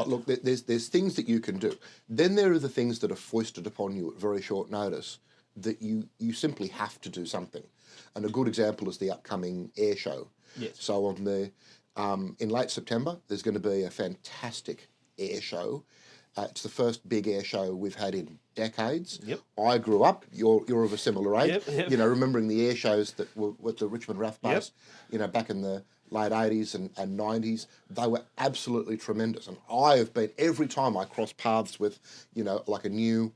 look, there's things that you can do. Then there are the things that are foisted upon you at very short notice that you simply have to do something. And a good example is the upcoming air show. Yes. So on the in late September, there's going to be a fantastic air show. It's the first big air show we've had in decades. Yep. I grew up. You're of a similar age. Yep. You know, remembering the air shows that were with the Richmond RAF base. Yep. You know, back in the late 80s and 90s, they were absolutely tremendous. And I have been, every time I cross paths with, you know, like a new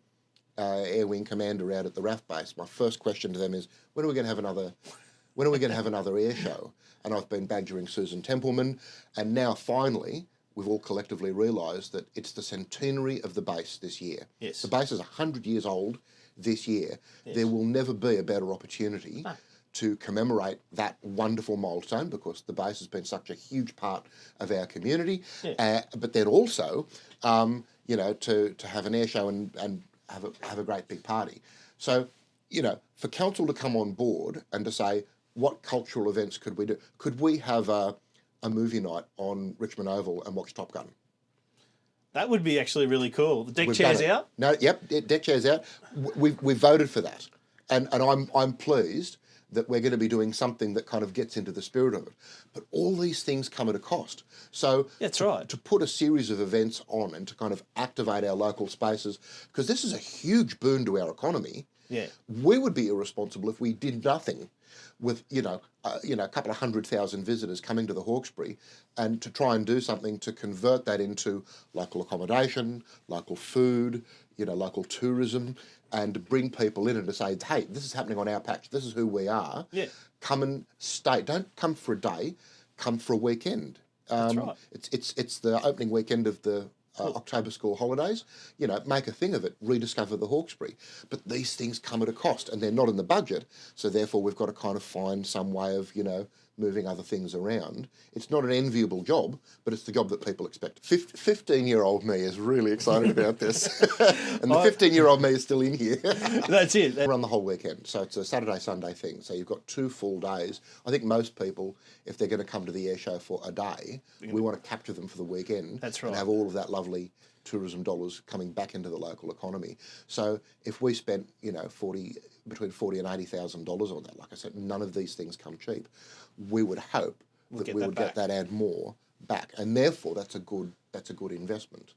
air wing commander out at the RAF base, my first question to them is, when are we going to have another air show? And I've been badgering Susan Templeman, and now finally we've all collectively realised that it's the centenary of the base this year. Yes. The base is 100 years old this year. Yes. There will never be a better opportunity to commemorate that wonderful milestone, because the base has been such a huge part of our community. But then also, you know, to have an air show and have a great big party. So, you know, for council to come on board and to say, what cultural events could we do? Could we have a movie night on Richmond Oval and watch Top Gun? That would be actually really cool. The deck chair's out? No, yep, deck chair's out. We've voted for that. And I'm pleased that we're going to be doing something that kind of gets into the spirit of it. But all these things come at a cost. So that's right. To put a series of events on and to kind of activate our local spaces, because this is a huge boon to our economy. Yeah. We would be irresponsible if we did nothing with, you know, a couple of 100,000 visitors coming to the Hawkesbury, and to try and do something to convert that into local accommodation, local food, you know, local tourism, and bring people in and to say, hey, this is happening on our patch, this is who we are. Yeah. Come and stay. Don't come for a day, come for a weekend. That's right. It's the opening weekend of the October school holidays. You know, make a thing of it, rediscover the Hawkesbury. But these things come at a cost, and they're not in the budget, so therefore we've got to kind of find some way of, you know, moving other things around. It's not an enviable job, but it's the job that people expect. 15-year-old me is really excited about this. And the 15-year-old me is still in here. That's it. We run the whole weekend, so it's a Saturday, Sunday thing. So you've got 2 full days. I think most people, if they're going to come to the air show for a day, we want to capture them for the weekend. That's right. And have all of that lovely tourism dollars coming back into the local economy. So if we spent, you know, between $40,000 and $80,000 on that, like I said, none of these things come cheap. We would hope that we would get that and more back, and therefore that's a good investment.